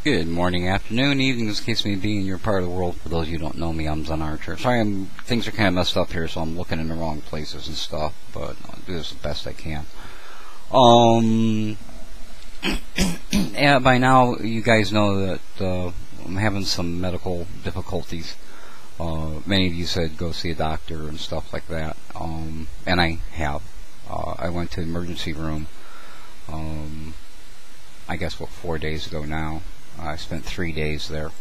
Good morning, afternoon, evening, as the case may be in your part of the world. For those of you who don't know me, I'm ZenArcher. Sorry, things are kind of messed up here, so I'm looking in the wrong places and stuff, but I'll do this the best I can. Yeah, by now, you guys know that I'm having some medical difficulties. Many of you said go see a doctor and stuff like that, and I have. I went to the emergency room, I guess, 4 days ago now. I spent 3 days there.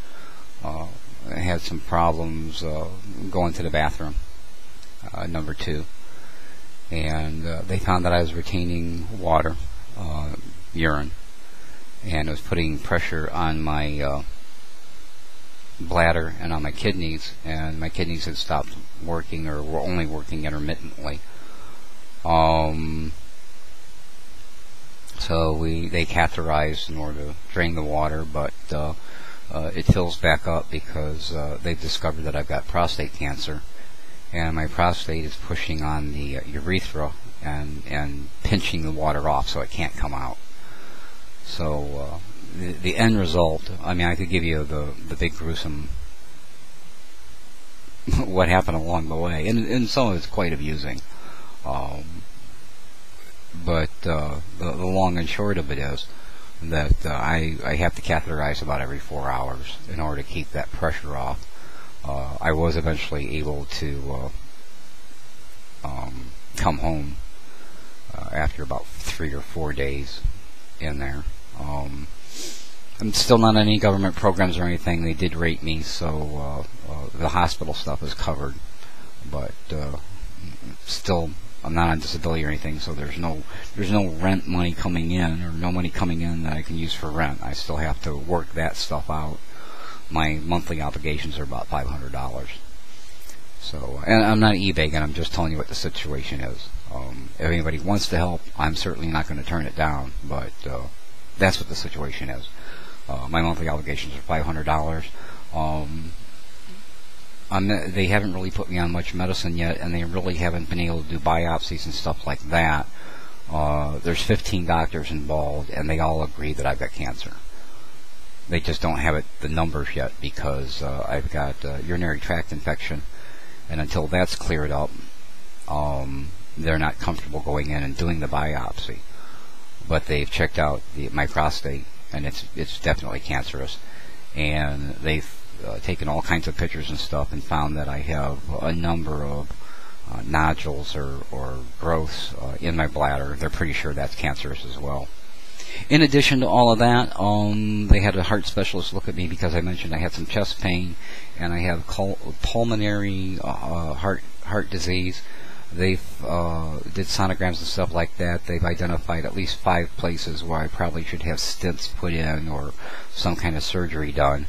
I had some problems going to the bathroom, number 2. And they found that I was retaining water, urine, and it was putting pressure on my bladder and on my kidneys, and my kidneys had stopped working or were only working intermittently. So they catheterized in order to drain the water, but it fills back up because they've discovered that I've got prostate cancer, and my prostate is pushing on the urethra and pinching the water off so it can't come out. So the end result, I mean, I could give you the big gruesome what happened along the way, and some of it's quite amusing. But the long and short of it is that I have to catheterize about every 4 hours in order to keep that pressure off. I was eventually able to come home after about 3 or 4 days in there. I'm still not on any government programs or anything. They did rate me, so the hospital stuff is covered, but still I'm not on disability or anything, so there's no rent money coming in, or no money coming in that I can use for rent. I still have to work that stuff out. My monthly obligations are about $500. So, and I'm not e-begging, I'm just telling you what the situation is. If anybody wants to help, I'm certainly not going to turn it down, but that's what the situation is. My monthly obligations are $500. They haven't really put me on much medicine yet, and they really haven't been able to do biopsies and stuff like that. There's 15 doctors involved, and they all agree that I've got cancer. They just don't have the numbers yet because I've got urinary tract infection, and until that's cleared up, they're not comfortable going in and doing the biopsy. But they've checked out my prostate, and it's definitely cancerous, and they've taken all kinds of pictures and stuff and found that I have a number of nodules or growths in my bladder. They're pretty sure that's cancerous as well. In addition to all of that, they had a heart specialist look at me because I mentioned I had some chest pain and I have pulmonary heart disease. They've did sonograms and stuff like that. They've identified at least 5 places where I probably should have stents put in or some kind of surgery done.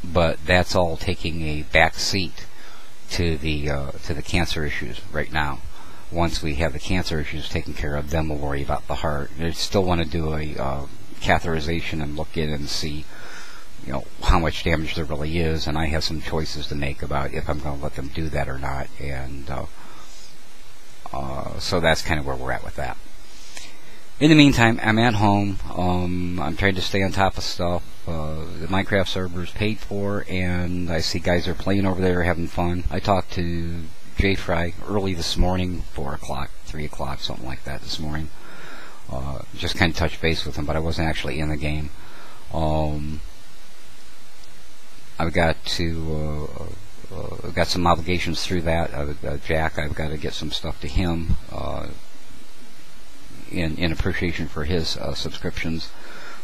But that's all taking a back seat to the cancer issues right now. Once we have the cancer issues taken care of, then we'll worry about the heart. They still want to do a catheterization and look in and see, how much damage there really is, and I have some choices to make about if I'm going to let them do that or not, and so that's kind of where we're at with that. In the meantime, I'm at home. I'm trying to stay on top of stuff. The Minecraft server is paid for, and I see guys are playing over there having fun. I talked to Jay Fry early this morning, 4 o'clock, 3 o'clock, something like that this morning. Just kind of touched base with him, but I wasn't actually in the game. I've got some obligations through that. Jack, I've got to get some stuff to him in appreciation for his subscriptions,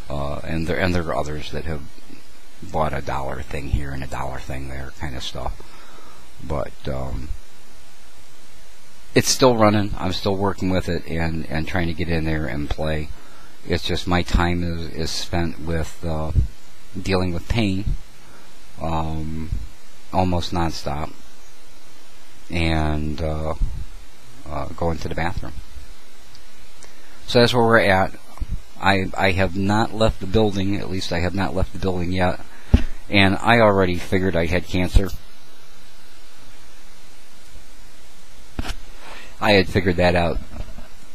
and there are others that have bought a $1 thing here and a $1 thing there, kind of stuff. But it's still running. I'm still working with it and trying to get in there and play. It's just my time is spent with dealing with pain, almost nonstop, and going to the bathroom. So that's where we're at. I have not left the building. At least I have not left the building yet. And I already figured I had cancer. I had figured that out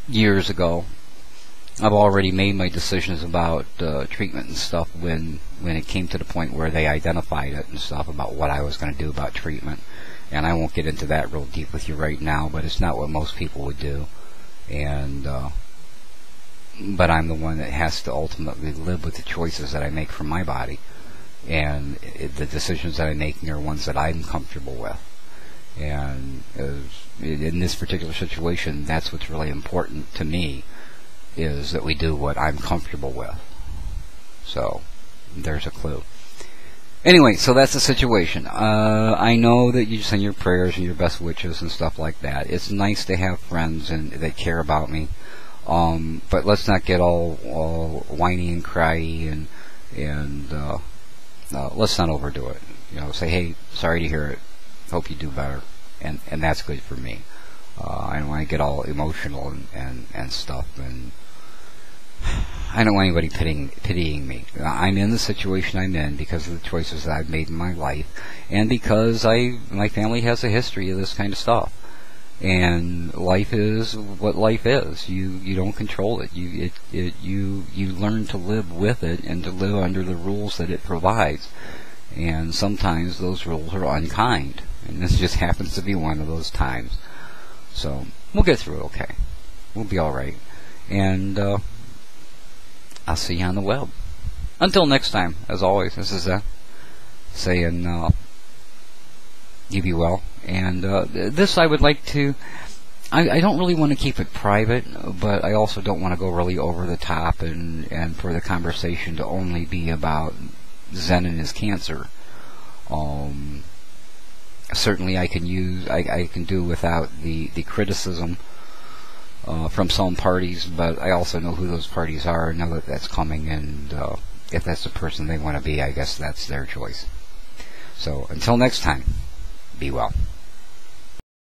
years ago. I've already made my decisions about treatment and stuff when it came to the point where they identified it and stuff about what I was going to do about treatment. And I won't get into that real deep with you right now, but it's not what most people would do. And but I'm the one that has to ultimately live with the choices that I make for my body. And the decisions that I'm making are ones that I'm comfortable with. And in this particular situation, that's what's really important to me, is that we do what I'm comfortable with. So there's a clue. Anyway, so that's the situation. I know that you send your prayers and your best wishes and stuff like that. It's nice to have friends that care about me. But let's not get all whiny and cryy and let's not overdo it. Say, hey, sorry to hear it. Hope you do better. And that's good for me. I don't want to get all emotional and stuff, and I don't want anybody pitying me. I'm in the situation I'm in because of the choices that I've made in my life, and because my family has a history of this kind of stuff. And life is what life is. You don't control it. You learn to live with it and to live under the rules that it provides. And sometimes those rules are unkind, and this just happens to be one of those times. So we'll get through it okay. We'll be all right. And I'll see you on the web. Until next time, as always, this is Zen saying you be well. And this I would like to... I don't really want to keep it private, but I also don't want to go really over the top and for the conversation to only be about Zen and his cancer. Certainly I can do without the criticism from some parties, but I also know who those parties are, and know that that's coming, and if that's the person they want to be, I guess that's their choice. So until next time, be well.